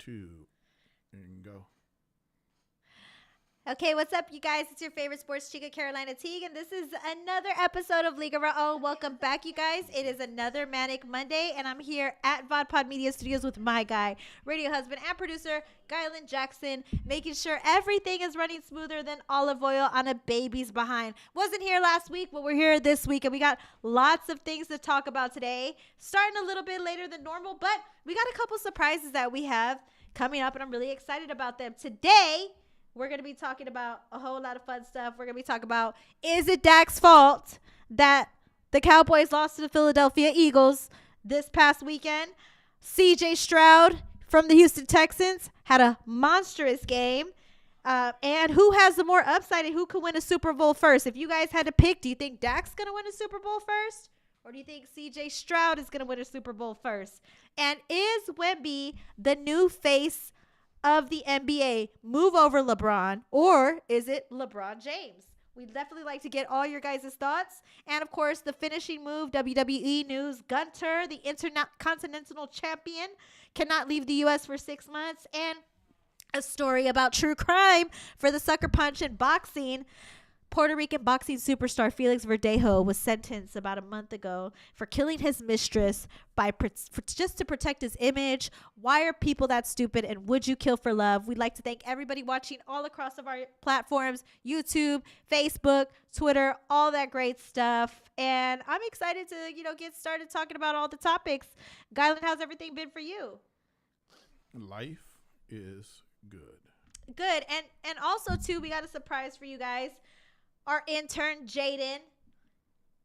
2, and go. Okay, what's up, you guys? It's your favorite sports chica, Carolina Teague, and this is another episode of League of Our Own. Welcome back, you guys. It is another Manic Monday, and I'm here at VodPod Media Studios with my guy, radio husband and producer, Gylan Jackson, making sure everything is running smoother than olive oil on a baby's behind. Wasn't here last week, but we're here this week, and we got lots of things to talk about today. Starting a little bit later than normal, but we got a couple surprises that we have coming up, and I'm really excited about them. Today, we're going to be talking about a whole lot of fun stuff. We're going to be talking about, is it Dak's fault that the Cowboys lost to the Philadelphia Eagles this past weekend? CJ Stroud from the Houston Texans had a monstrous game. And who has the more upside and who could win a Super Bowl first? If you guys had to pick, do you think Dak's going to win a Super Bowl first? Or do you think CJ Stroud is going to win a Super Bowl first? And is Wemby the new face of the NBA? Move over LeBron, or is it LeBron James? We'd definitely like to get all your guys' thoughts. And of course, the finishing move, WWE news, Gunter, the Intercontinental Champion, cannot leave the U.S. for 6 months. And a story about true crime for the sucker punch in boxing. Puerto Rican boxing superstar Felix Verdejo was sentenced about a month ago for killing his mistress just to protect his image. Why are people that stupid, and would you kill for love? We'd like to thank everybody watching all across of our platforms, YouTube, Facebook, Twitter, all that great stuff. And I'm excited to, get started talking about all the topics. Gylan, how's everything been for you? Life is good. Good. And also, too, we got a surprise for you guys. Our intern, Jaden,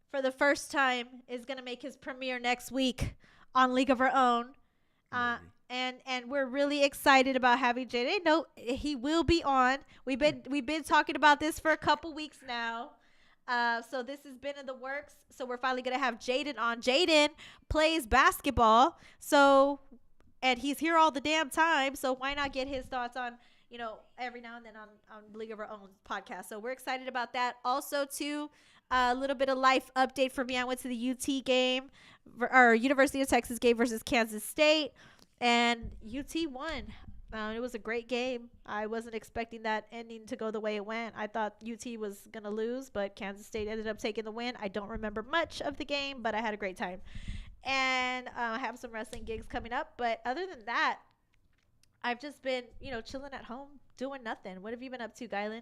for the first time, is going to make his premiere next week on League of Our Own. And we're really excited about having Jaden. No, he will be on. We've been talking about this for a couple weeks now. So this has been in the works. So we're finally going to have Jaden on. Jaden plays basketball. And he's here all the damn time. So why not get his thoughts on, every now and then on League of Our Own podcast. So we're excited about that. Also, too, a little bit of life update for me. I went to the UT game, or University of Texas game versus Kansas State, and UT won. It was a great game. I wasn't expecting that ending to go the way it went. I thought UT was going to lose, but Kansas State ended up taking the win. I don't remember much of the game, but I had a great time. And I have some wrestling gigs coming up. But other than that, I've just been, chilling at home, doing nothing. What have you been up to, Gylan?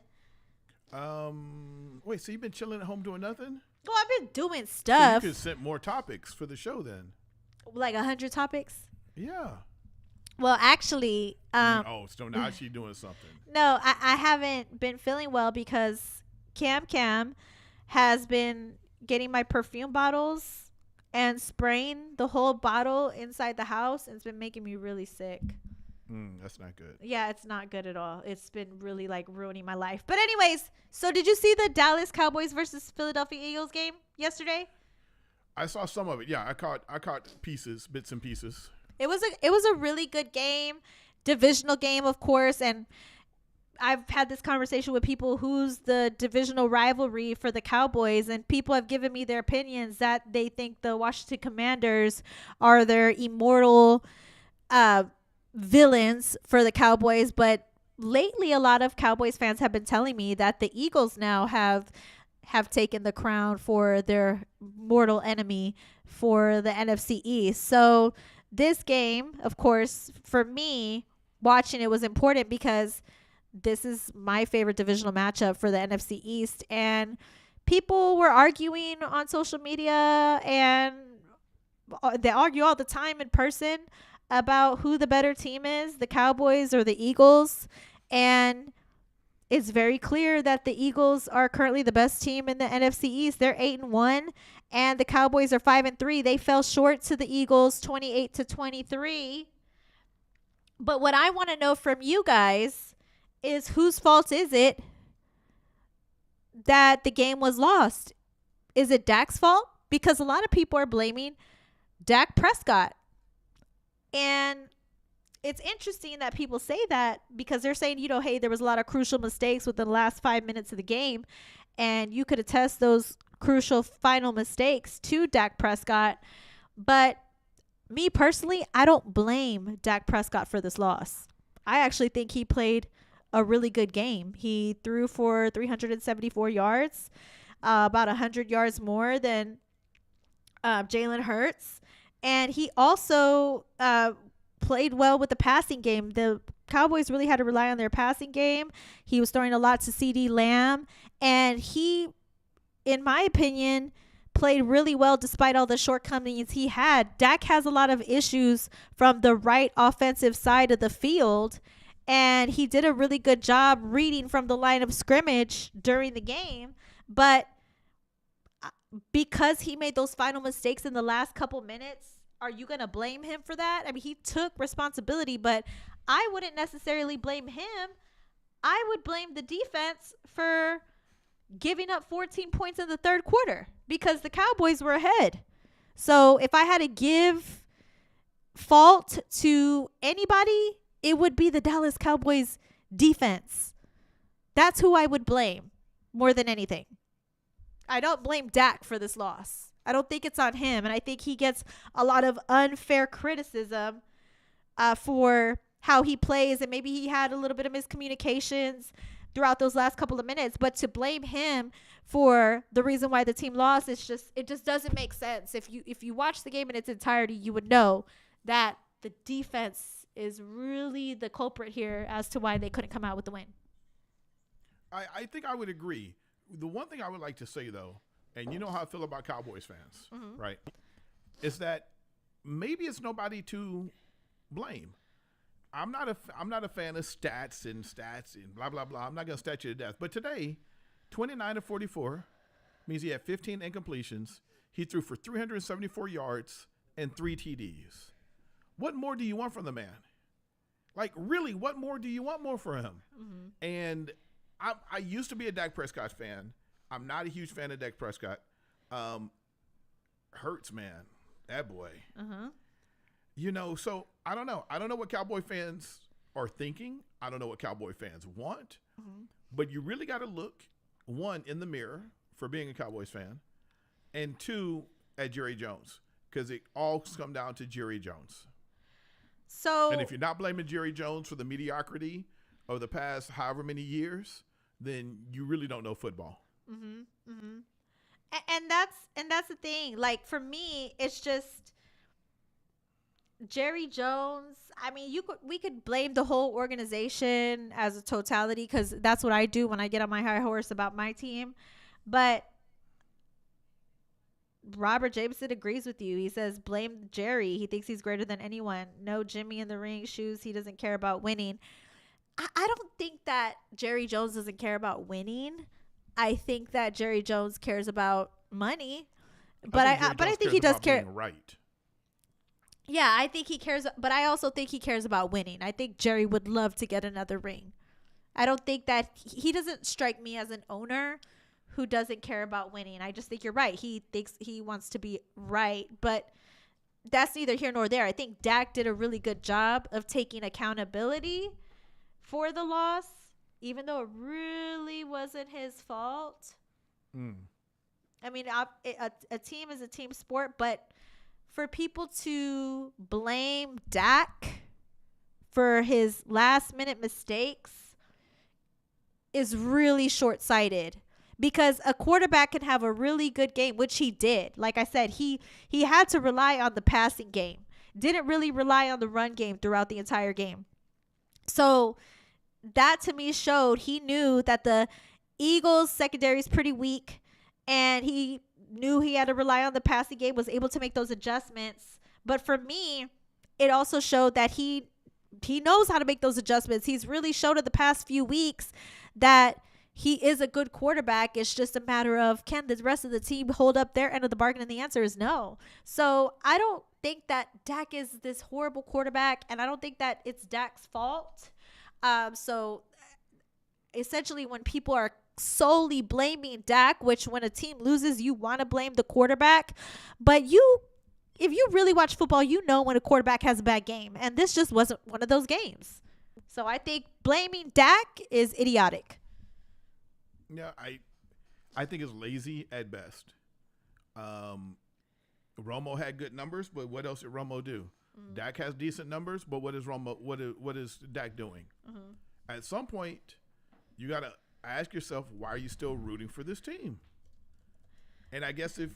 Wait, so you've been chilling at home doing nothing? Well, I've been doing stuff. So you could set more topics for the show then. Like 100 topics? Yeah. Well, actually. So now she's doing something. No, I haven't been feeling well because Cam has been getting my perfume bottles and spraying the whole bottle inside the house, and it's been making me really sick. That's not good. Yeah, it's not good at all. It's been really ruining my life. But anyways, so did you see the Dallas Cowboys versus Philadelphia Eagles game yesterday? I saw some of it. Yeah, I caught bits and pieces. It was a really good game, divisional game, of course, and I've had this conversation with people who's the divisional rivalry for the Cowboys, and people have given me their opinions that they think the Washington Commanders are their immortal villains for the Cowboys. But lately a lot of Cowboys fans have been telling me that the Eagles now have taken the crown for their mortal enemy for the NFC East. So this game, of course, for me, watching it was important because this is my favorite divisional matchup for the NFC East. And people were arguing on social media, and they argue all the time in person about who the better team is, the Cowboys or the Eagles. And it's very clear that the Eagles are currently the best team in the NFC East. They're 8-1, and the Cowboys are 5-3. They fell short to the Eagles 28-23. But what I want to know from you guys is, whose fault is it that the game was lost? Is it Dak's fault? Because a lot of people are blaming Dak Prescott. And it's interesting that people say that, because they're saying, hey, there was a lot of crucial mistakes within the last 5 minutes of the game. And you could attest those crucial final mistakes to Dak Prescott. But me personally, I don't blame Dak Prescott for this loss. I actually think he played a really good game. He threw for 374 yards, about 100 yards more than Jalen Hurts. And he also played well with the passing game. The Cowboys really had to rely on their passing game. He was throwing a lot to CD Lamb. And he, in my opinion, played really well despite all the shortcomings he had. Dak has a lot of issues from the right offensive side of the field. And he did a really good job reading from the line of scrimmage during the game. But because he made those final mistakes in the last couple minutes, are you going to blame him for that? I mean, he took responsibility, but I wouldn't necessarily blame him. I would blame the defense for giving up 14 points in the third quarter because the Cowboys were ahead. So if I had to give fault to anybody, it would be the Dallas Cowboys defense. That's who I would blame more than anything. I don't blame Dak for this loss. I don't think it's on him. And I think he gets a lot of unfair criticism for how he plays. And maybe he had a little bit of miscommunications throughout those last couple of minutes. But to blame him for the reason why the team lost, it just doesn't make sense. If you watch the game in its entirety, you would know that the defense is really the culprit here as to why they couldn't come out with the win. I think I would agree. The one thing I would like to say, though, and you know how I feel about Cowboys fans, right, is that maybe it's nobody to blame. I'm not a fan of stats and blah, blah, blah. I'm not going to stat you to death. But today, 29 of 44 means he had 15 incompletions. He threw for 374 yards and 3 TDs. What more do you want from the man? Like, really, what more do you want more for him? And I used to be a Dak Prescott fan. I'm not a huge fan of Dak Prescott. Hurts, man. That boy. You know, so I don't know. I don't know what Cowboy fans are thinking. I don't know what Cowboy fans want. But you really got to look, one, in the mirror for being a Cowboys fan, and two, at Jerry Jones, because it all comes down to Jerry Jones. And if you're not blaming Jerry Jones for the mediocrity of the past however many years, then you really don't know football. And that's the thing. Like, for me, it's just Jerry Jones. I mean, we could blame the whole organization as a totality because that's what I do when I get on my high horse about my team. But Robert Jameson agrees with you. He says, blame Jerry. He thinks he's greater than anyone. No Jimmy in the ring shoes. He doesn't care about winning. I don't think that Jerry Jones doesn't care about winning. I think that Jerry Jones cares about money. But I think he does care. Right. Yeah, I think he cares. But I also think he cares about winning. I think Jerry would love to get another ring. I don't think that he doesn't strike me as an owner who doesn't care about winning. I just think you're right. He thinks he wants to be right. But that's neither here nor there. I think Dak did a really good job of taking accountability for the loss, even though it really wasn't his fault. I mean, a team is a team sport, but for people to blame Dak for his last-minute mistakes is really short-sighted because a quarterback can have a really good game, which he did. Like I said, he had to rely on the passing game, didn't really rely on the run game throughout the entire game. So that to me showed he knew that the Eagles secondary is pretty weak and he knew he had to rely on the passing game, was able to make those adjustments. But for me, it also showed that he knows how to make those adjustments. He's really showed in the past few weeks that he is a good quarterback. It's just a matter of, can the rest of the team hold up their end of the bargain? And the answer is no. So I don't think that Dak is this horrible quarterback, and I don't think that it's Dak's fault. So essentially when people are solely blaming Dak, which when a team loses, you want to blame the quarterback. But if you really watch football, you know when a quarterback has a bad game. And this just wasn't one of those games. So I think blaming Dak is idiotic. Yeah, I think it's lazy at best. Romo had good numbers, but what else did Romo do? Dak has decent numbers, but what is what is Dak doing? At some point, you got to ask yourself, why are you still rooting for this team? And I guess if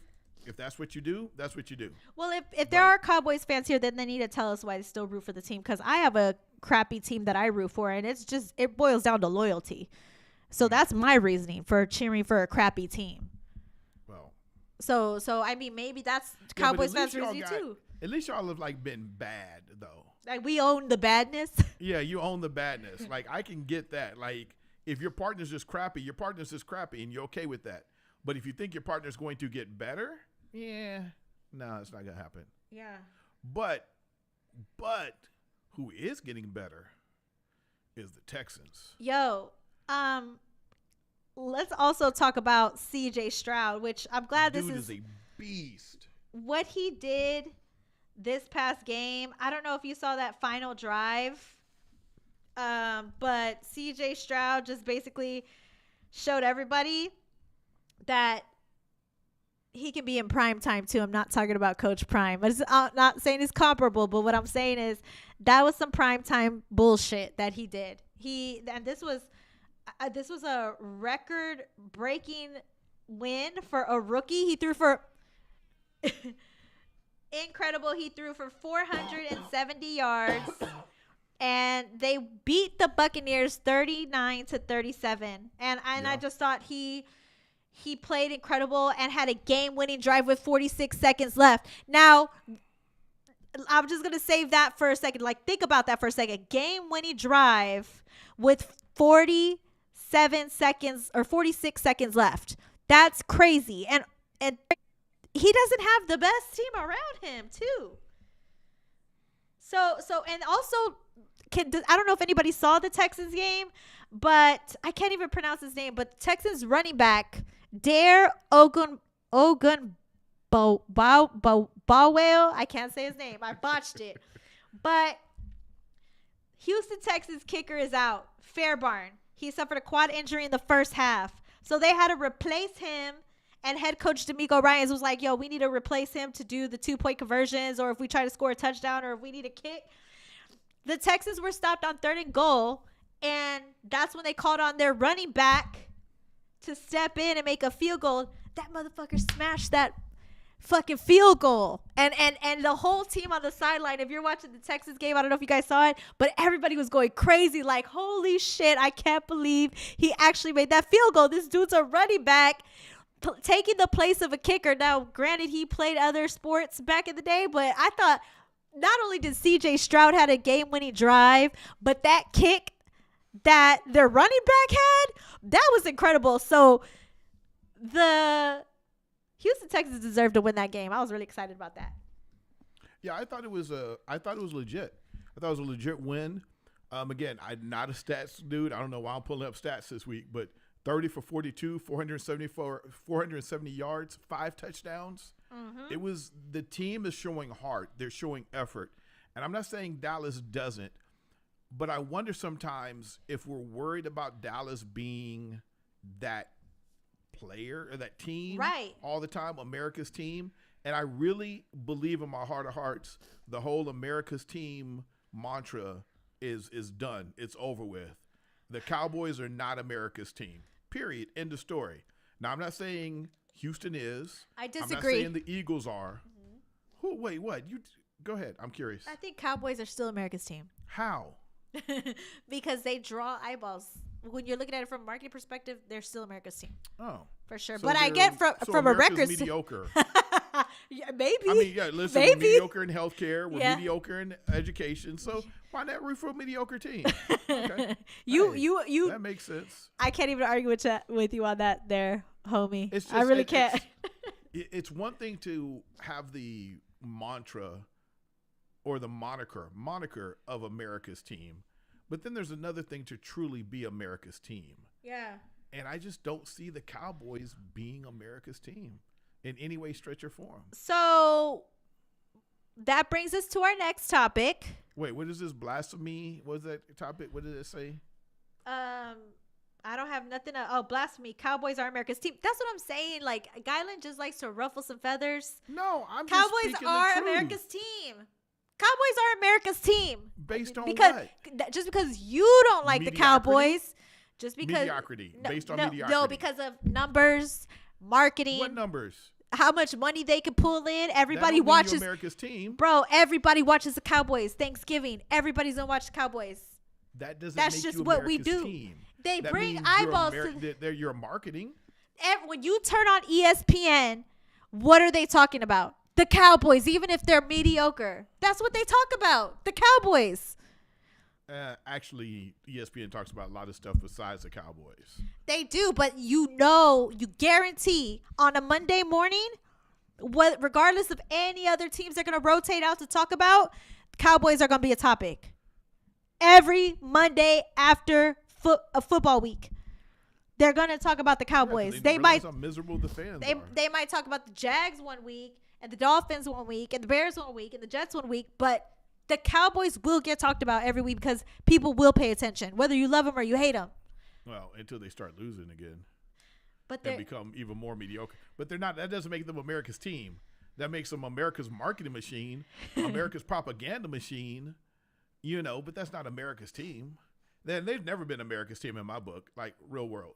that's what you do, that's what you do. Well, if there are Cowboys fans here, then they need to tell us why they still root for the team, because I have a crappy team that I root for, and it boils down to loyalty. So that's my reasoning for cheering for a crappy team. Well, so I mean, maybe that's Cowboys fans reasoning too. At least y'all have like been bad though. Like, we own the badness. Yeah, you own the badness. Like, I can get that. Like, if your partner's just crappy, your partner's just crappy, and you're okay with that. But if you think your partner's going to get better, yeah, no, it's not gonna happen. Yeah. But who is getting better is the Texans. Yo, let's also talk about C.J. Stroud, which I'm glad Dude this is a beast. What he did this past game. I don't know if you saw that final drive, but C.J. Stroud just basically showed everybody that he can be in prime time too. I'm not talking about Coach Prime. I'm not saying it's comparable, but what I'm saying is that was some prime time bullshit that he did. This was a record breaking win for a rookie. He threw for incredible. He threw for 470 yards, and they beat the Buccaneers 39-37. And I just thought he played incredible and had a game-winning drive with 46 seconds left. Now, I'm just going to save that for a second. Like, think about that for a second. Game-winning drive with 47 seconds or 46 seconds left. That's crazy. And he doesn't have the best team around him, too. So and also, I don't know if anybody saw the Texans game, but I can't even pronounce his name. But the Texans running back, Dare Ogunbowale, I can't say his name. I botched it. But Houston Texans kicker is out. Fairbarn. He suffered a quad injury in the first half. So they had to replace him. And head coach D'Amico Ryans was like, yo, we need to replace him to do the 2-point conversions, or if we try to score a touchdown, or if we need a kick. The Texans were stopped on 3rd and goal, and that's when they called on their running back to step in and make a field goal. That motherfucker smashed that fucking field goal. And the whole team on the sideline, if you're watching the Texans game, I don't know if you guys saw it, but everybody was going crazy like, holy shit, I can't believe he actually made that field goal. This dude's a running back taking the place of a kicker. Now, granted, he played other sports back in the day, but I thought not only did C.J. Stroud had a game-winning drive, but that kick that their running back had, that was incredible. So the Houston Texans deserved to win that game. I was really excited about that. Yeah, I thought it was legit. I thought it was a legit win. Again, I'm not a stats dude. I don't know why I'm pulling up stats this week, but 30 for 42, 470 yards, 5 touchdowns. It was, the team is showing heart. They're showing effort. And I'm not saying Dallas doesn't, but I wonder sometimes if we're worried about Dallas being that player or that team all the time, America's team. And I really believe in my heart of hearts, the whole America's team mantra is done. It's over with. The Cowboys are not America's team. Period. End of story. Now, I'm not saying Houston is. I disagree. I'm not saying the Eagles are. Who? Wait, what? You go ahead. I'm curious. I think Cowboys are still America's team. How? Because they draw eyeballs. When you're looking at it from a marketing perspective, they're still America's team. Oh. For sure. So but I get from a record. Mediocre. Yeah, maybe. I mean, yeah, listen, we're mediocre in healthcare. We're mediocre in education. So why not root for a mediocre team? Okay. You. That makes sense. I can't even argue with you on that there, homie. I really can't. It's one thing to have the mantra or the moniker of America's team, but then there's another thing to truly be America's team. Yeah. And I just don't see the Cowboys being America's team in any way, stretch, or form. So that brings us to our next topic. Wait, what is this? Blasphemy? What is that topic? What did it say? I don't have nothing. Blasphemy. Cowboys are America's team. That's what I'm saying. Like, Guyland just likes to ruffle some feathers. No, I'm Cowboys just speaking are the truth. America's team. Cowboys are America's team. Based on because what? Just because you don't like the Cowboys, just because mediocrity. Based on mediocrity. No, because of numbers, marketing. What numbers? How much money they can pull in. Everybody That don't mean watches you're America's team. Bro, everybody watches the Cowboys. Thanksgiving, everybody's gonna watch the Cowboys. That's just you what America's we do. Team. They That bring means eyeballs they're your marketing. When you turn on ESPN, what are they talking about? The Cowboys, even if they're mediocre. That's what they talk about. The Cowboys. Actually, ESPN talks about a lot of stuff besides the Cowboys. They do, but you guarantee on a Monday morning, regardless of any other teams they're going to rotate out to talk about, Cowboys are going to be a topic. Every Monday after a football week, they're going to talk about the Cowboys. Yeah, they might how miserable the fans are. They might talk about the Jags one week and the Dolphins one week and the Bears one week and the Jets one week, but the Cowboys will get talked about every week because people will pay attention, whether you love them or you hate them. Well, until they start losing again. But they become even more mediocre. But they're not. That doesn't make them America's team. That makes them America's marketing machine, America's propaganda machine. But that's not America's team. They've never been America's team in my book, like real world.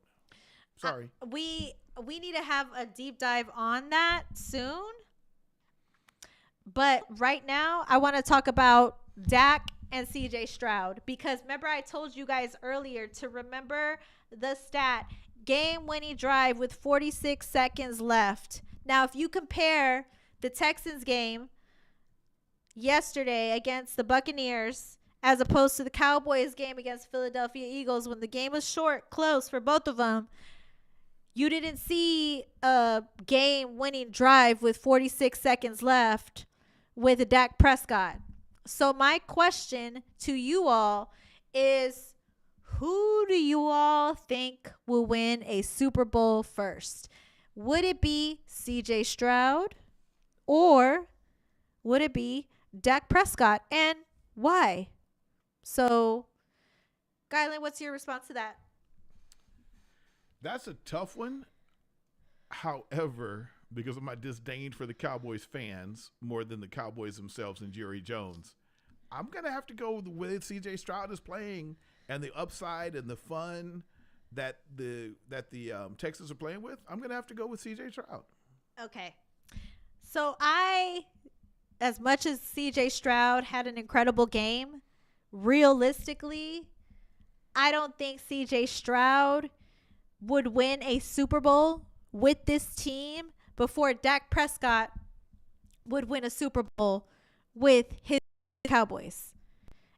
Sorry. We need to have a deep dive on that soon. But right now, I want to talk about Dak and CJ Stroud because remember I told you guys earlier to remember the stat, game-winning drive with 46 seconds left. Now, if you compare the Texans game yesterday against the Buccaneers as opposed to the Cowboys game against Philadelphia Eagles when the game was short, close for both of them, you didn't see a game-winning drive with 46 seconds left with Dak Prescott. So my question to you all is, who do you all think will win a Super Bowl first? Would it be CJ Stroud or would it be Dak Prescott, and why? So, Gylan, what's your response to that? That's a tough one. However, because of my disdain for the Cowboys fans more than the Cowboys themselves and Jerry Jones, I'm going to have to go with CJ Stroud is playing and the upside and the fun that the Texans are playing with. I'm going to have to go with CJ Stroud. Okay. So as much as CJ Stroud had an incredible game, realistically, I don't think CJ Stroud would win a Super Bowl with this team before Dak Prescott would win a Super Bowl with his Cowboys.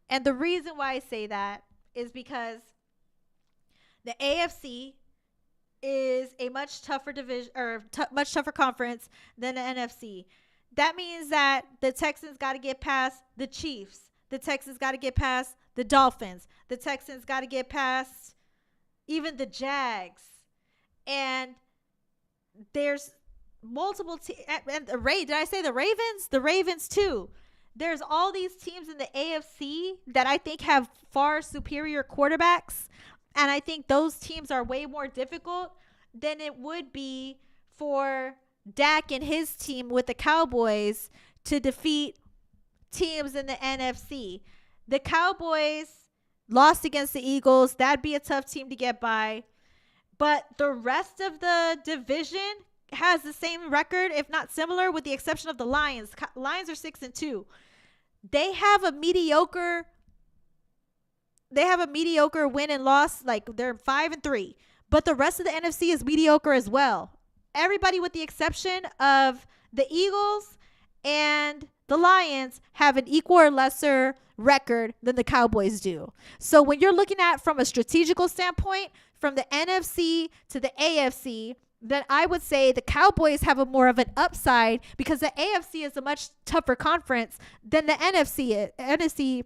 And the reason why I say that is because the AFC is a much tougher division or much tougher conference than the NFC. That means that the Texans got to get past the Chiefs. The Texans got to get past the Dolphins. The Texans got to get past even the Jags. And there's multiple teams. And did I say the Ravens? The Ravens too. There's all these teams in the AFC that I think have far superior quarterbacks. And I think those teams are way more difficult than it would be for Dak and his team with the Cowboys to defeat teams in the NFC. The Cowboys lost against the Eagles. That'd be a tough team to get by. But the rest of the division has the same record, if not similar, with the exception of the Lions. Lions are 6-2. They have a mediocre win and loss. Like they're 5-3. But the rest of the NFC is mediocre as well. Everybody with the exception of the Eagles and the Lions have an equal or lesser record than the Cowboys do. So when you're looking at from a strategical standpoint, from the NFC to the AFC, then I would say the Cowboys have a more of an upside because the AFC is a much tougher conference than the NFC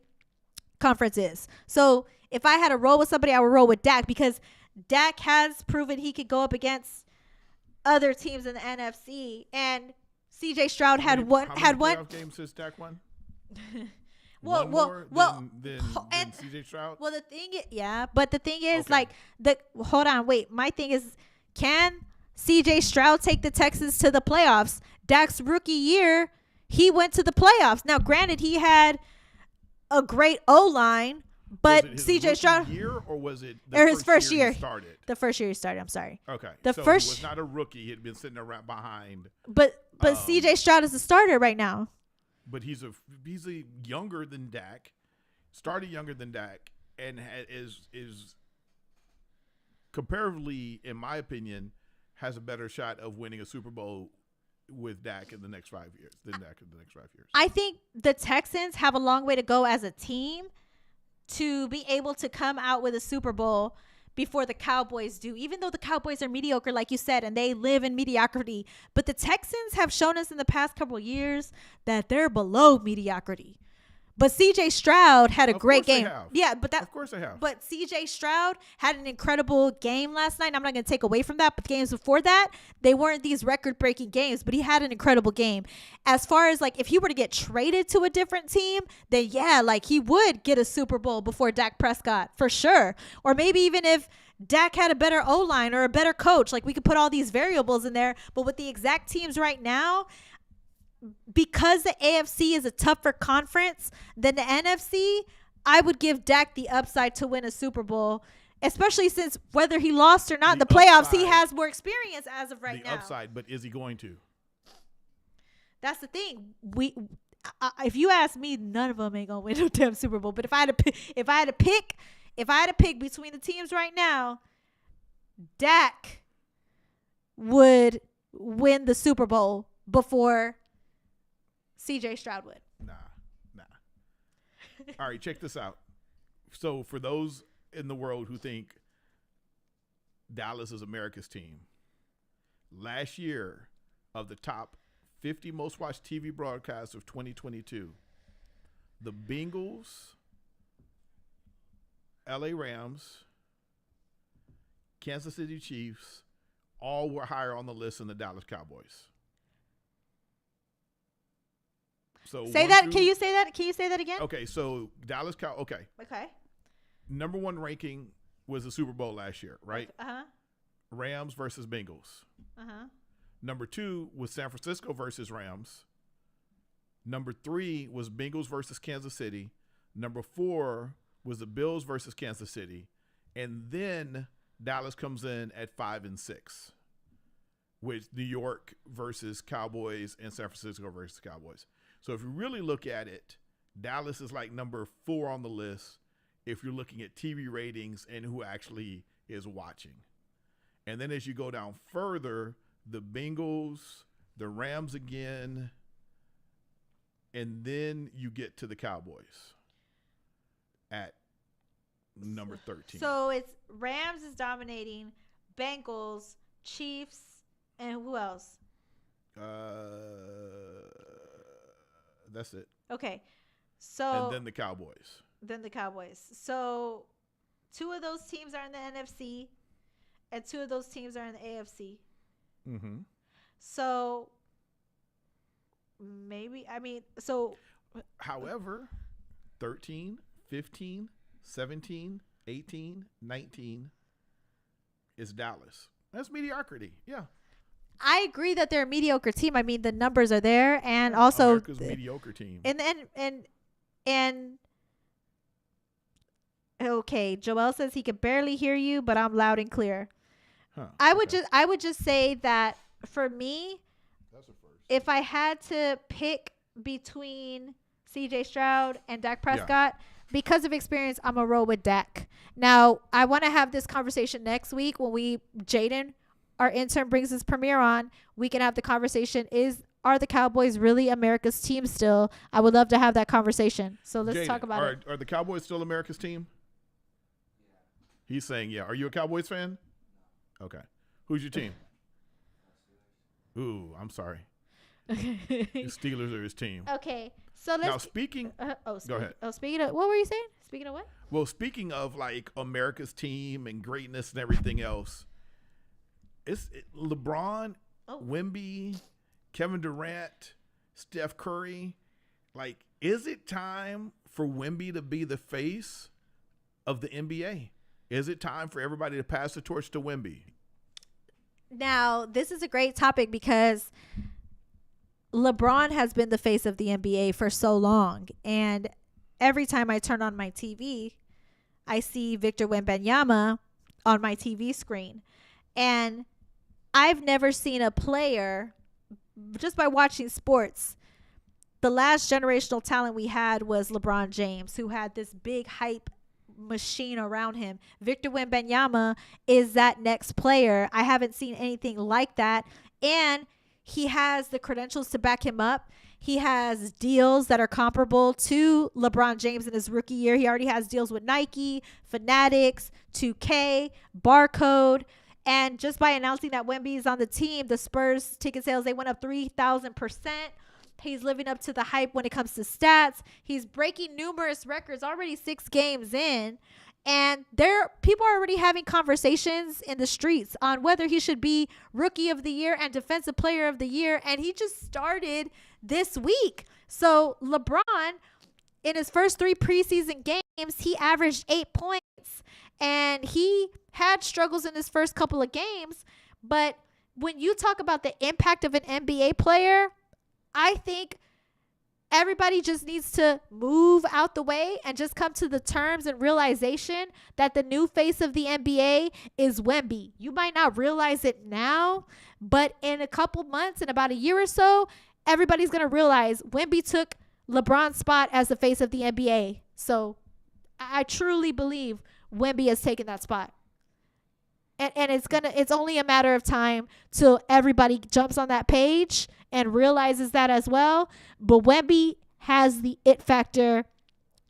conference is. So if I had to roll with somebody, I would roll with Dak because Dak has proven he could go up against other teams in the NFC, and CJ Stroud had one playoff games since Dak won. Than CJ Stroud. Well, the thing is, my thing is, can CJ Stroud take the Texans to the playoffs? Dak's rookie year, he went to the playoffs. Now, granted, he had a great O-line, but CJ Stroud year, or was it his first year he started? The first year he started. I'm sorry. Okay, the so first he was not a rookie. He had been sitting around behind. But CJ Stroud is a starter right now. But he's a younger than Dak, started younger than Dak, and is comparatively, in my opinion, has a better shot of winning a Super Bowl with Dak in the next 5 years than Dak in the next 5 years. I think the Texans have a long way to go as a team to be able to come out with a Super Bowl before the Cowboys do, even though the Cowboys are mediocre, like you said, and they live in mediocrity. But the Texans have shown us in the past couple of years that they're below mediocrity. But CJ Stroud had a great game. Yeah, but of course they have. But CJ Stroud had an incredible game last night. I'm not going to take away from that, but the games before that, they weren't these record-breaking games, but he had an incredible game. As far as like if he were to get traded to a different team, then yeah, like he would get a Super Bowl before Dak Prescott for sure. Or maybe even if Dak had a better O-line or a better coach, like we could put all these variables in there. But with the exact teams right now, because the AFC is a tougher conference than the NFC, I would give Dak the upside to win a Super Bowl, especially since whether he lost or not in the playoffs, he has more experience as of right now. The upside, but is he going to? That's the thing. If you ask me, none of them ain't gonna win no damn Super Bowl. But if I had to pick between the teams right now, Dak would win the Super Bowl before CJ Stroud would. Nah. All right, check this out. So for those in the world who think Dallas is America's team, last year of the top 50 most watched TV broadcasts of 2022, the Bengals, LA Rams, Kansas City Chiefs, all were higher on the list than the Dallas Cowboys. So say that. Can you say that? Can you say that again? Okay, so Dallas Cow. Okay. Number one ranking was the Super Bowl last year, right? Rams versus Bengals. Number two was San Francisco versus Rams. Number three was Bengals versus Kansas City. Number four was the Bills versus Kansas City, and then Dallas comes in at 5 and 6, with New York versus Cowboys and San Francisco versus Cowboys. So if you really look at it, Dallas is like number 4 on the list if you're looking at TV ratings and who actually is watching. And then as you go down further, the Bengals, the Rams again, and then you get to the Cowboys at number 13. So it's Rams is dominating, Bengals, Chiefs, and who else? That's it. Okay. So and then the Cowboys. So 2 of those teams are in the NFC and 2 of those teams are in the AFC. Mm-hmm. So maybe, however, 13, 15, 17, 18, 19 is Dallas. That's mediocrity. Yeah. I agree that they're a mediocre team. I mean, the numbers are there, and also America's mediocre team. And okay, Joel says he can barely hear you, but I'm loud and clear. I would just say that for me, that's a first. If I had to pick between CJ Stroud and Dak Prescott, because of experience, I'm a roll with Dak. Now, I want to have this conversation next week when Jaden, our intern, brings his premiere on. We can have the conversation. Are the Cowboys really America's team still? I would love to have that conversation. So let's talk about it. Are the Cowboys still America's team? Yeah. He's saying, yeah. Are you a Cowboys fan? No. Okay. Who's your team? Ooh, I'm sorry. Okay. The Steelers are his team. Okay. So let's. Now, speaking. Go ahead. Oh, speaking of. What were you saying? Speaking of what? Well, speaking of like America's team and greatness and everything else, LeBron, Wemby, Kevin Durant, Steph Curry. Like, is it time for Wemby to be the face of the NBA? Is it time for everybody to pass the torch to Wemby? Now, this is a great topic because LeBron has been the face of the NBA for so long, and every time I turn on my TV, I see Victor Wembanyama on my TV screen. And I've never seen a player, just by watching sports, the last generational talent we had was LeBron James, who had this big hype machine around him. Victor Wembanyama is that next player. I haven't seen anything like that. And he has the credentials to back him up. He has deals that are comparable to LeBron James in his rookie year. He already has deals with Nike, Fanatics, 2K, Barcode. And just by announcing that Wemby is on the team, the Spurs ticket sales, they went up 3,000%. He's living up to the hype when it comes to stats. He's breaking numerous records, already 6 games in. And people are already having conversations in the streets on whether he should be Rookie of the Year and Defensive Player of the Year. And he just started this week. So LeBron, in his first 3 preseason games, he averaged 8 points. And he had struggles in his first couple of games. But when you talk about the impact of an NBA player, I think everybody just needs to move out the way and just come to the terms and realization that the new face of the NBA is Wemby. You might not realize it now, but in a couple months, in about a year or so, everybody's going to realize Wemby took LeBron's spot as the face of the NBA. So I truly believe Wemby has taken that spot. And it's only a matter of time till everybody jumps on that page and realizes that as well. But Wemby has the it factor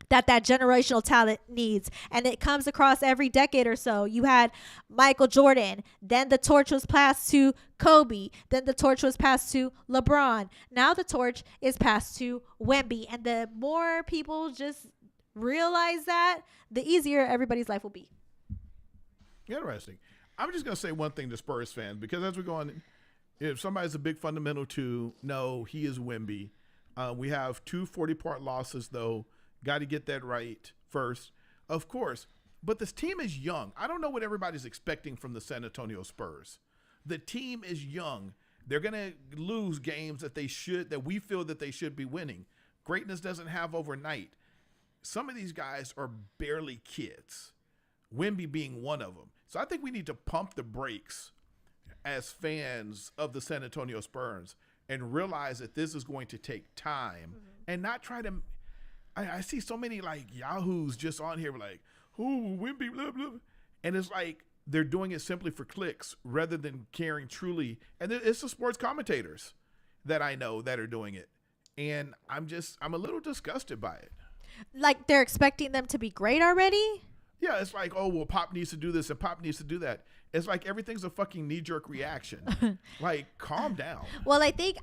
that generational talent needs. And it comes across every decade or so. You had Michael Jordan. Then the torch was passed to Kobe. Then the torch was passed to LeBron. Now the torch is passed to Wemby. And the more people just realize that, the easier everybody's life will be. Interesting. I'm just going to say one thing to Spurs fans, because as we're going, if somebody's a big fundamental to, no, he is Wemby. We have 2 40-part losses, though. Got to get that right first, of course. But this team is young. I don't know what everybody's expecting from the San Antonio Spurs. The team is young. They're going to lose games that we feel that they should be winning. Greatness doesn't have overnight. Some of these guys are barely kids, Wemby being one of them. So I think we need to pump the brakes as fans of the San Antonio Spurs and realize that this is going to take time and not try to. I see so many like yahoos just on here like, oh, Wemby, blah, blah. And it's like they're doing it simply for clicks rather than caring truly. And it's the sports commentators that I know that are doing it. And I'm a little disgusted by it. Like they're expecting them to be great already? Yeah, it's like, oh, well, Pop needs to do this and Pop needs to do that. It's like everything's a fucking knee-jerk reaction. Like, calm down. Well, I think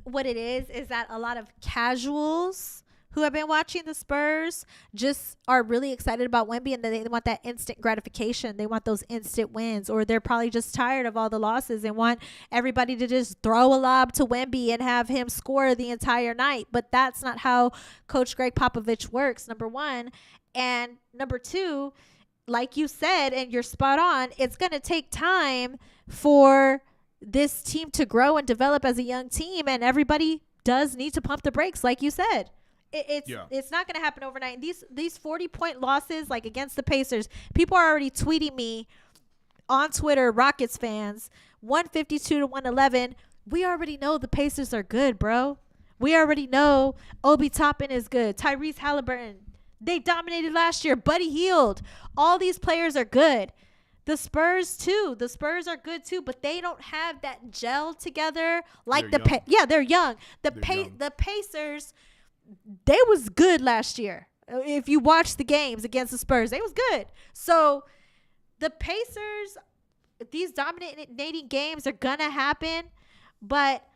what it is that a lot of casuals who have been watching the Spurs just are really excited about Wemby, and they want that instant gratification. They want those instant wins, or they're probably just tired of all the losses and want everybody to just throw a lob to Wemby and have him score the entire night. But that's not how Coach Greg Popovich works, number one. And number two, like you said, and you're spot on, it's going to take time for this team to grow and develop as a young team. And everybody does need to pump the brakes, like you said. It's not going to happen overnight. And these 40-point losses, like against the Pacers, people are already tweeting me on Twitter, Rockets fans, 152 to 111. We already know the Pacers are good, bro. We already know Obi Toppin is good. Tyrese Halliburton. They dominated last year. Buddy Hield. All these players are good. The Spurs too. The Spurs are good too, but they don't have that gel together like they're young. The Pacers, they was good last year. If you watch the games against the Spurs, they was good. So the Pacers, these dominating games are gonna happen, but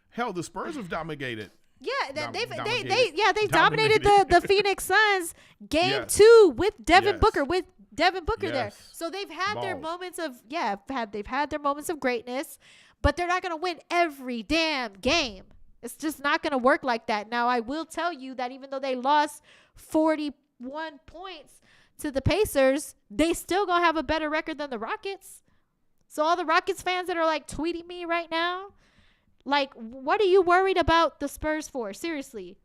hell, the Spurs have dominated. Yeah, they dominated the Phoenix Suns game 2 with Devin Booker there. So they've had their moments of they've had their moments of greatness, but they're not going to win every damn game. It's just not going to work like that. Now, I will tell you that even though they lost 41 points to the Pacers, they still going to have a better record than the Rockets. So all the Rockets fans that are like tweeting me right now, Like, what are you worried about the Spurs for? Seriously.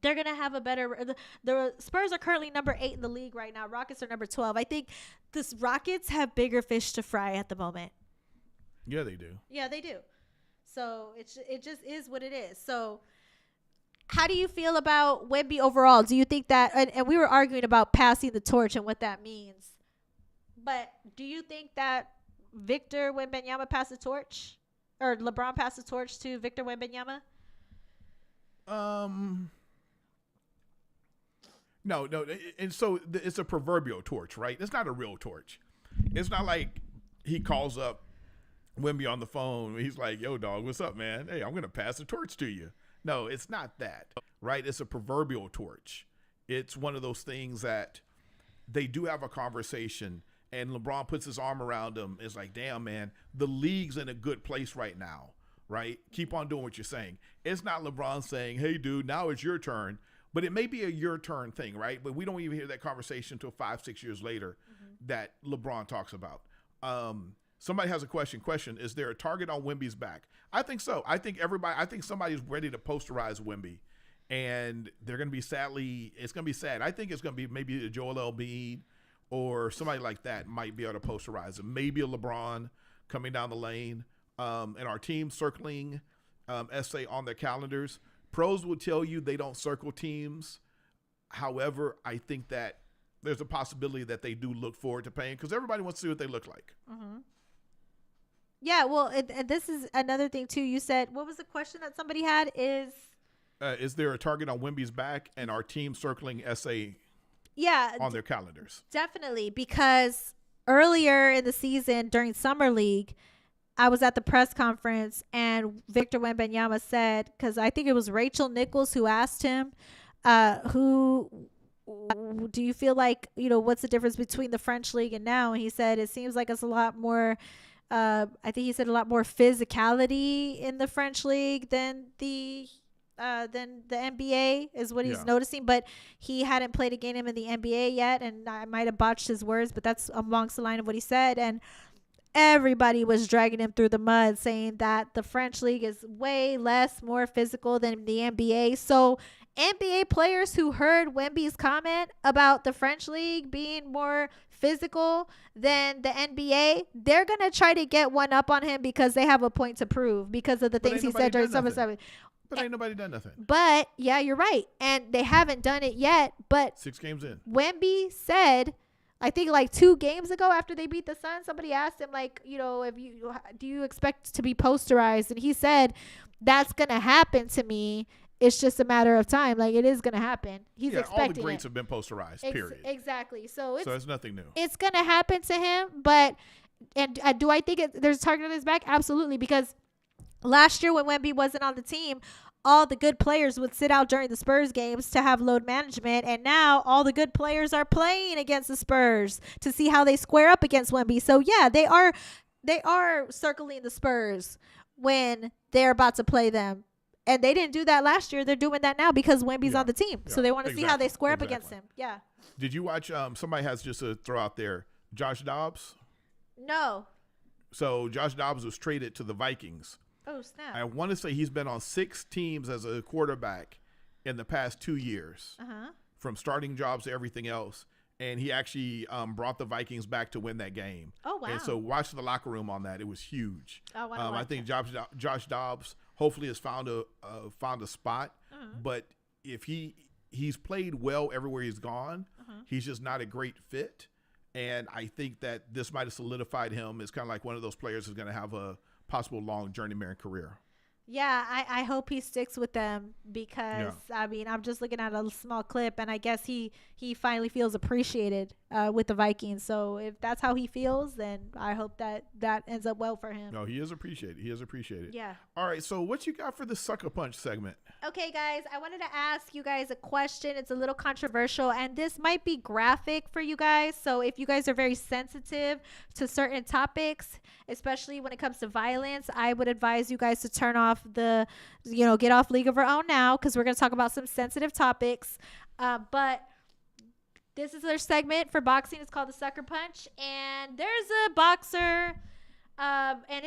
They're going to have a better the Spurs are currently number 8 in the league right now. Rockets are number 12. I think the Rockets have bigger fish to fry at the moment. Yeah, they do. Yeah, they do. So it just is what it is. So how do you feel about Wemby overall? Do you think that and we were arguing about passing the torch and what that means. But do you think that Victor Wembanyama passed the torch? Or LeBron passed the torch to Victor Wembanyama? No, and so it's a proverbial torch, right? It's not a real torch. It's not like he calls up Wemby on the phone. He's like, "Yo, dog, what's up, man? Hey, I'm gonna pass the torch to you." No, it's not that, right? It's a proverbial torch. It's one of those things that they do have a conversation, and LeBron puts his arm around him. It's like, "Damn, man, the league's in a good place right now, right? Keep on doing what you're saying." It's not LeBron saying, "Hey, dude, now it's your turn." But it may be a your turn thing, right? But we don't even hear that conversation until 5-6 years later that LeBron talks about. Somebody has a question. Is there a target on Wemby's back? I think so. I think somebody's ready to posterize Wemby. And they're going to be it's going to be sad. I think it's going to be maybe a Joel Embiid or somebody like that might be able to posterize him. Maybe a LeBron coming down the lane. And our team circling essay on their calendars. Pros will tell you they don't circle teams. However, I think that there's a possibility that they do look forward to paying because everybody wants to see what they look like. Mm-hmm. Yeah, well, and this is another thing, too. You said, what was the question that somebody had is there a target on Wemby's back and our team circling SA on their calendars? Definitely, because earlier in the season during Summer League, I was at the press conference and Victor Wembanyama said, because I think it was Rachel Nichols who asked him, who do you feel like, what's the difference between the French League and now? And he said, it seems like it's a lot more, I think he said a lot more physicality in the French League than the NBA is what he's noticing, but he hadn't played a game in the NBA yet. And I might've botched his words, but that's amongst the line of what he said. And everybody was dragging him through the mud saying that the French League is way more physical than the NBA. So NBA players who heard Wemby's comment about the French League being more physical than the NBA, they're going to try to get one up on him because they have a point to prove because of the things he said during summer. But ain't nobody done nothing. But yeah, you're right. And they haven't done it yet. But 6 games in. Wemby said, I think like 2 games ago after they beat the Suns, somebody asked him like, do you expect to be posterized? And he said, that's going to happen to me. It's just a matter of time. Like, it is going to happen. He's expecting all the greats have been posterized, period. Exactly. So it's nothing new. It's going to happen to him. But, and do I think there's a target on his back? Absolutely. Because last year when Wemby wasn't on the team, all the good players would sit out during the Spurs games to have load management. And now all the good players are playing against the Spurs to see how they square up against Wemby. So yeah, they are circling the Spurs when they're about to play them. And they didn't do that last year. They're doing that now because Wemby's on the team. So they want to see how they square up against him. Yeah. Did you watch, somebody has just a throw out there, Josh Dobbs? No. So Josh Dobbs was traded to the Vikings. Oh, snap. I want to say he's been on 6 teams as a quarterback in the past 2 years, from starting jobs to everything else. And he actually brought the Vikings back to win that game. Oh, wow. And so watch the locker room on that. It was huge. Oh, I think Josh Dobbs hopefully has found a spot. But if he's played well everywhere he's gone, he's just not a great fit. And I think that this might have solidified him as kind of like one of those players who's going to have a possible long journeyman career. Yeah, I hope he sticks with them because, I mean, I'm just looking at a small clip, and I guess he finally feels appreciated with the Vikings. So if that's how he feels, then I hope that ends up well for him. No, he is appreciated. Yeah. All right, so what you got for the Sucker Punch segment? Okay, guys, I wanted to ask you guys a question. It's a little controversial, and this might be graphic for you guys. So if you guys are very sensitive to certain topics, especially when it comes to violence, I would advise you guys to turn off get off League of Our Own now, because we're going to talk about some sensitive topics. But this is our segment for boxing. It's called the Sucker Punch. And there's a boxer, and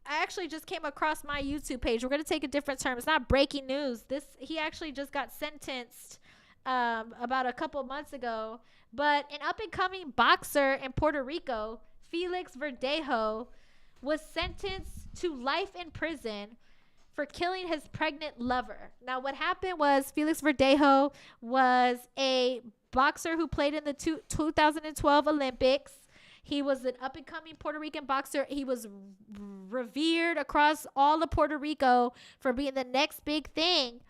I actually just came across my YouTube page. We're going to take a different term. It's not breaking news. He actually just got sentenced about a couple months ago. But an up-and-coming boxer in Puerto Rico, Felix Verdejo, was sentenced to life in prison for killing his pregnant lover. Now, what happened was Felix Verdejo was a boxer who played in the 2012 Olympics. He was an up-and-coming Puerto Rican boxer. He was revered across all of Puerto Rico for being the next big thing.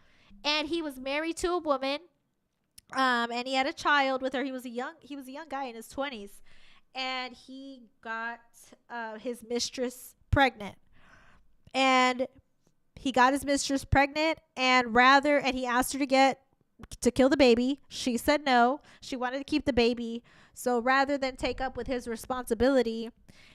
And he was married to a woman, and he had a child with her. He was a young guy in his 20s, and he got his mistress pregnant. And he got his mistress pregnant, and he asked her to kill the baby. She said no. She wanted to keep the baby. So rather than take up with his responsibility,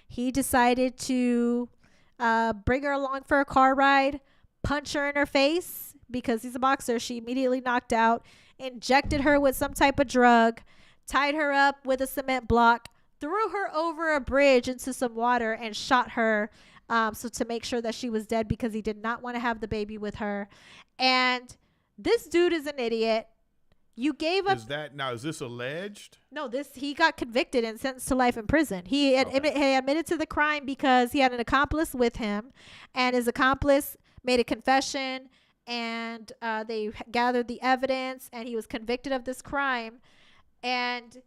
he decided to bring her along for a car ride, punch her in her face because he's a boxer. She immediately knocked out, injected her with some type of drug, tied her up with a cement block, threw her over a bridge into some water, and shot her so to make sure that she was dead because he did not want to have the baby with her. And this dude is an idiot. You gave up. Is this alleged? No, he got convicted and sentenced to life in prison. He admitted to the crime because he had an accomplice with him, and his accomplice made a confession, and they gathered the evidence, and he was convicted of this crime. And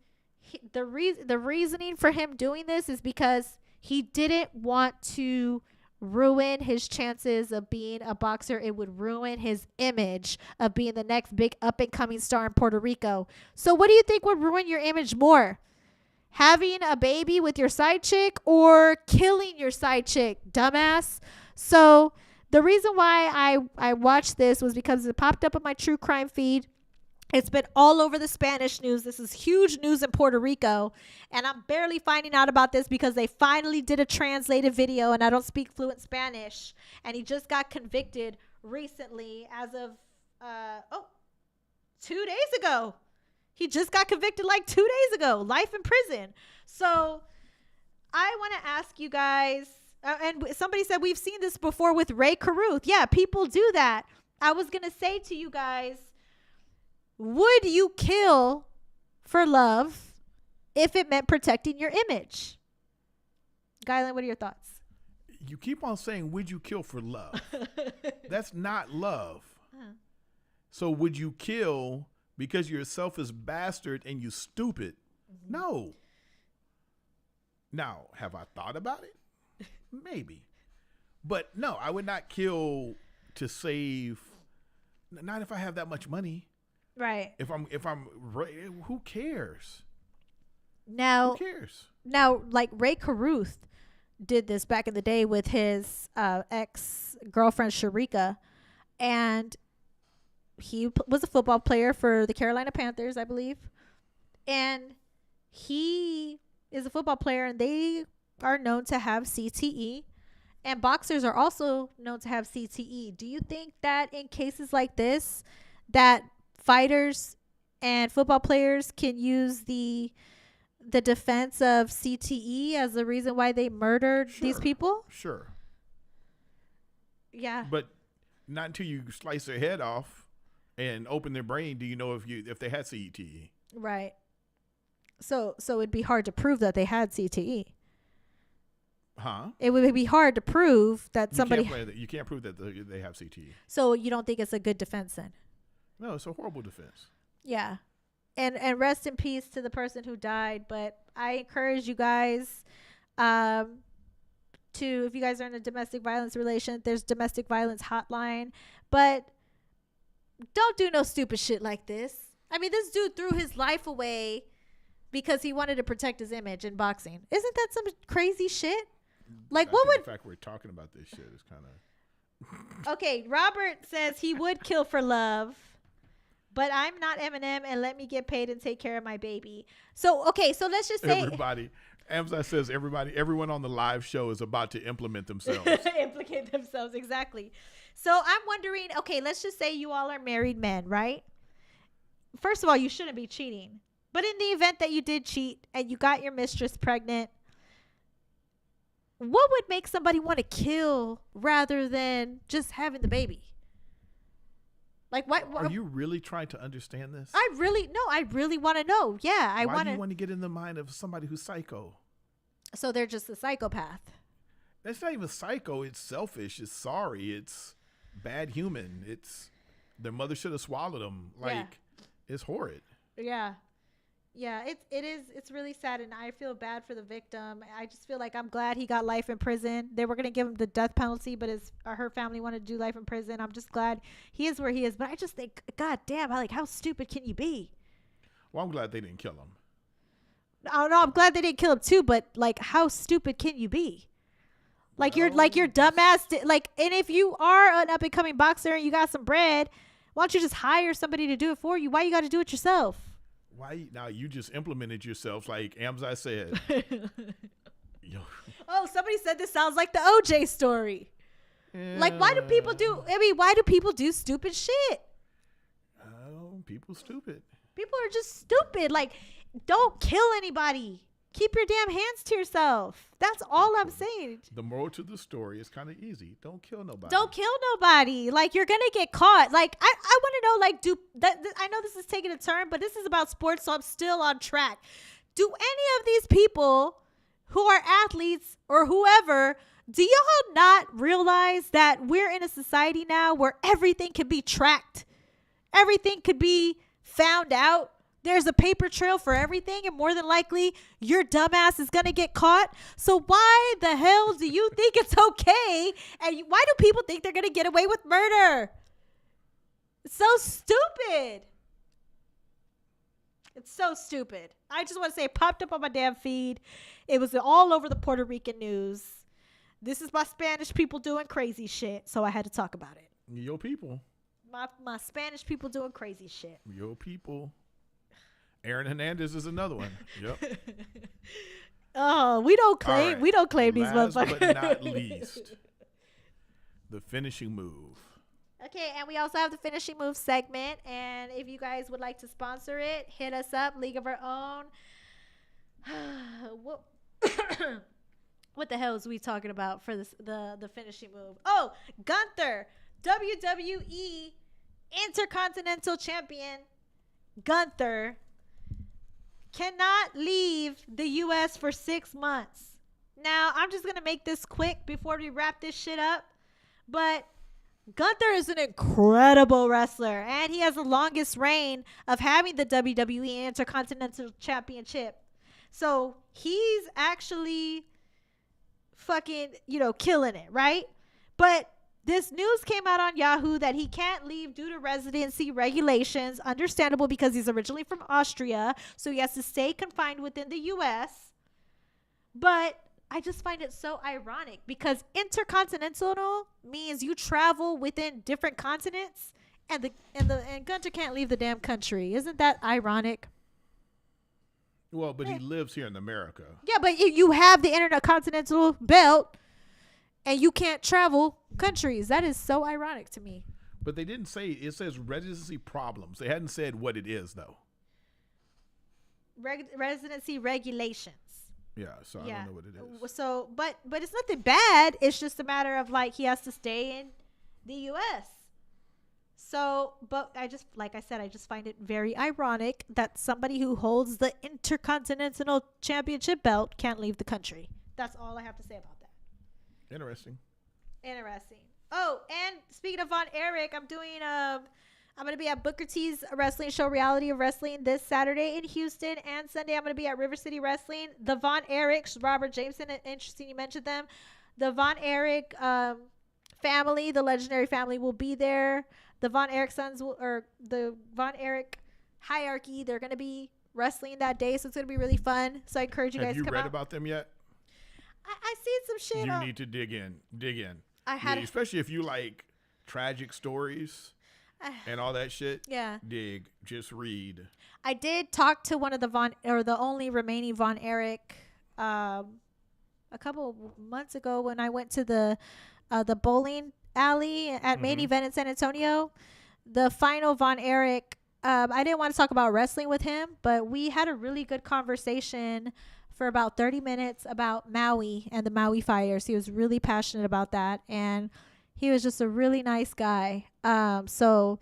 the reasoning for him doing this is because he didn't want to ruin his chances of being a boxer. It would ruin his image of being the next big up-and-coming star in Puerto Rico. So what do you think would ruin your image more? Having a baby with your side chick or killing your side chick, dumbass? So the reason why I watched this was because it popped up on my true crime feed. It's been all over the Spanish news. This is huge news in Puerto Rico. And I'm barely finding out about this because they finally did a translated video, and I don't speak fluent Spanish. And he just got convicted recently as of, 2 days ago. He just got convicted like 2 days ago. Life in prison. So I want to ask you guys, and somebody said we've seen this before with Ray Caruth. Yeah, people do that. I was going to say to you guys, would you kill for love if it meant protecting your image? Guylan, what are your thoughts? You keep on saying, would you kill for love? That's not love. So would you kill because you're a selfish bastard and you stupid? Mm-hmm. No. Now, have I thought about it? Maybe. But no, I would not kill to save, not if I have that much money. Right. If I'm, who cares? Now, who cares? Now, like Ray Caruth did this back in the day with his ex-girlfriend Sharika, and he was a football player for the Carolina Panthers, I believe, and he is a football player, and they are known to have CTE, and boxers are also known to have CTE. Do you think that in cases like this, that fighters and football players can use the defense of CTE as the reason why they murdered these people? Sure. Yeah. But not until you slice their head off and open their brain do you know if they had CTE. Right. So it'd be hard to prove that they had CTE. Huh? It would be hard to prove that somebody. You can't prove that they have CTE. So you don't think it's a good defense then? No, it's a horrible defense. Yeah. And rest in peace to the person who died. But I encourage you guys if you guys are in a domestic violence relation, there's domestic violence hotline. But don't do no stupid shit like this. I mean, this dude threw his life away because he wanted to protect his image in boxing. Isn't that some crazy shit? Like, what would... The fact we're talking about this shit is kind of... Okay, Robert says he would kill for love. But I'm not Eminem, and let me get paid and take care of my baby. So, okay, so let's just say... Everybody. Amazon says everyone on the live show is about to implement themselves. Implicate themselves, exactly. So I'm wondering, okay, let's just say you all are married men, right? First of all, you shouldn't be cheating. But in the event that you did cheat and you got your mistress pregnant, what would make somebody want to kill rather than just having the baby? Like, what Are you really trying to understand this? I really want to know. Yeah, Why do you want to get in the mind of somebody who's psycho? So they're just a psychopath. That's not even psycho. It's selfish. It's sorry. It's bad human. It's their mother should have swallowed them. Like, it's horrid. Yeah. Yeah, it's really sad, and I feel bad for the victim. I just feel like I'm glad he got life in prison. They were going to give him the death penalty, but her family wanted to do life in prison. I'm just glad he is where he is. But I just think, God damn, how stupid can you be? Well, I'm glad they didn't kill him. Oh, no, I'm glad they didn't kill him too, but how stupid can you be? You're dumbass. And if you are an up and coming boxer and you got some bread, why don't you just hire somebody to do it for you? Why you got to do it yourself? Why now? You just implemented yourself, like Amzai said. Oh, somebody said this sounds like the OJ story. Yeah. Why do people do stupid shit? Oh, people stupid. People are just stupid. Don't kill anybody. Keep your damn hands to yourself. That's all I'm saying. The moral to the story is kind of easy. Don't kill nobody. Don't kill nobody. You're going to get caught. I want to know, I know this is taking a turn, but this is about sports, so I'm still on track. Do any of these people who are athletes or whoever, do y'all not realize that we're in a society now where everything can be tracked? Everything could be found out. There's a paper trail for everything, and more than likely, your dumbass is going to get caught. So why the hell do you think it's okay? And why do people think they're going to get away with murder? It's so stupid. It's so stupid. I just want to say it popped up on my damn feed. It was all over the Puerto Rican news. This is my Spanish people doing crazy shit, so I had to talk about it. Your people. My Spanish people doing crazy shit. Your people. Aaron Hernandez is another one. Yep. Oh, we don't claim these motherfuckers. But not least, the finishing move. Okay, and we also have the finishing move segment. And if you guys would like to sponsor it, hit us up, League of Our Own. What the hell is we talking about for this the finishing move? Oh, Gunther, WWE Intercontinental Champion Gunther cannot leave the U.S. for 6 months. Now, I'm just going to make this quick before we wrap this shit up. But Gunther is an incredible wrestler, and he has the longest reign of having the WWE Intercontinental Championship. So he's actually fucking, killing it, right? But this news came out on Yahoo that he can't leave due to residency regulations. Understandable, because he's originally from Austria, so he has to stay confined within the U.S. But I just find it so ironic because intercontinental means you travel within different continents, and Gunther can't leave the damn country. Isn't that ironic? Well, but he lives here in America. Yeah, but you have the intercontinental belt, and you can't travel countries. That is so ironic to me. But they didn't say, it says residency problems. They hadn't said what it is, though. Residency regulations. Yeah, so I don't know what it is. So, but it's nothing bad. It's just a matter of he has to stay in the U.S. So, but I just find it very ironic that somebody who holds the Intercontinental Championship belt can't leave the country. That's all I have to say about that. Interesting. Oh, and speaking of Von Erich, I'm going to be at Booker T's wrestling show, Reality of Wrestling, this Saturday in Houston, and Sunday I'm going to be at River City Wrestling. The Von Erichs, Robert Jameson, interesting you mentioned them. The Von Erich family, the legendary family, will be there. The Von Erich sons or the Von Erich hierarchy, they're going to be wrestling that day, so it's going to be really fun. So I encourage you guys to come out. Have you read about them yet? I seen some shit. You need to dig in. Especially if you like tragic stories and all that shit. Yeah. Dig. Just read. I did talk to one of the only remaining Von Erich a couple months ago when I went to the bowling alley at Main Event in San Antonio. The final Von Erich I didn't want to talk about wrestling with him, but we had a really good conversation for about 30 minutes about Maui and the Maui fires. He was really passionate about that, and he was just a really nice guy. So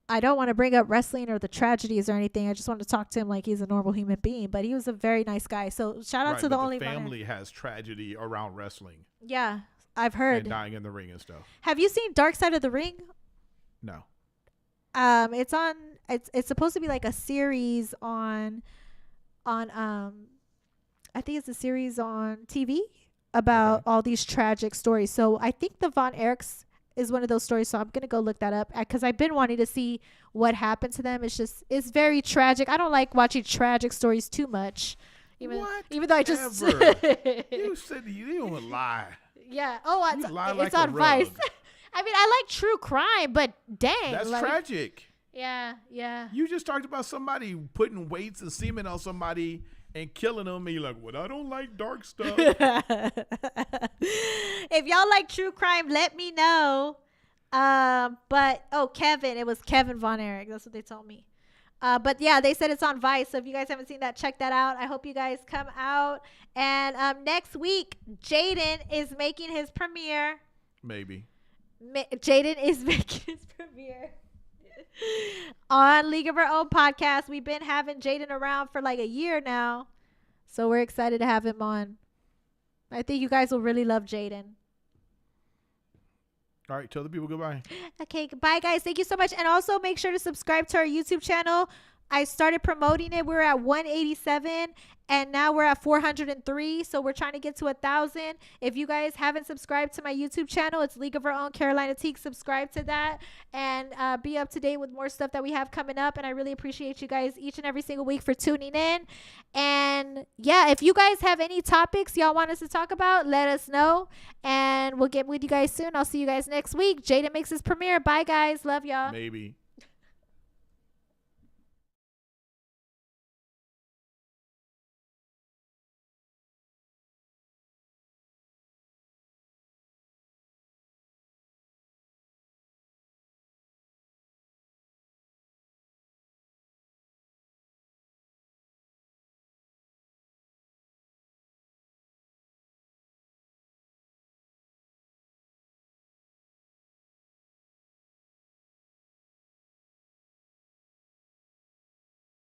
I don't want to bring up wrestling or the tragedies or anything. I just want to talk to him like he's a normal human being, but he was a very nice guy. So shout out to the only family has tragedy around wrestling. Yeah, I've heard. And dying in the ring and stuff. Have you seen Dark Side of the Ring? No. It's on. It's supposed to be like a series on I think it's a series on TV about all these tragic stories. So I think the Von Erichs is one of those stories. So I'm going to go look that up because I've been wanting to see what happened to them. It's very tragic. I don't like watching tragic stories too much. Even though I just. You said you don't lie. Yeah. Oh, it's on Vice. I mean, I like true crime, but dang. That's tragic. Yeah. You just talked about somebody putting weights and semen on somebody and killing them, and you're like, well, I don't like dark stuff. If y'all like true crime, let me know. Kevin, it was Kevin Von Erich. That's what they told me. But yeah, they said it's on Vice. So if you guys haven't seen that, check that out. I hope you guys come out. And next week, Jaden is making his premiere. Maybe. Jaden is making his premiere on League of Our Own podcast. We've been having Jaden around for like a year now, so we're excited to have him on. I think you guys will really love Jaden. All right, tell the people goodbye. Okay, goodbye, guys. Thank you so much, and also make sure to subscribe to our YouTube channel. I started promoting it. We were at 187, and now we're at 403. So we're trying to get to 1,000. If you guys haven't subscribed to my YouTube channel, it's League of Our Own Carolina Teague. Subscribe to that and be up to date with more stuff that we have coming up. And I really appreciate you guys each and every single week for tuning in. And yeah, if you guys have any topics y'all want us to talk about, let us know. And we'll get with you guys soon. I'll see you guys next week. Jaden makes his premiere. Bye, guys. Love y'all. Maybe.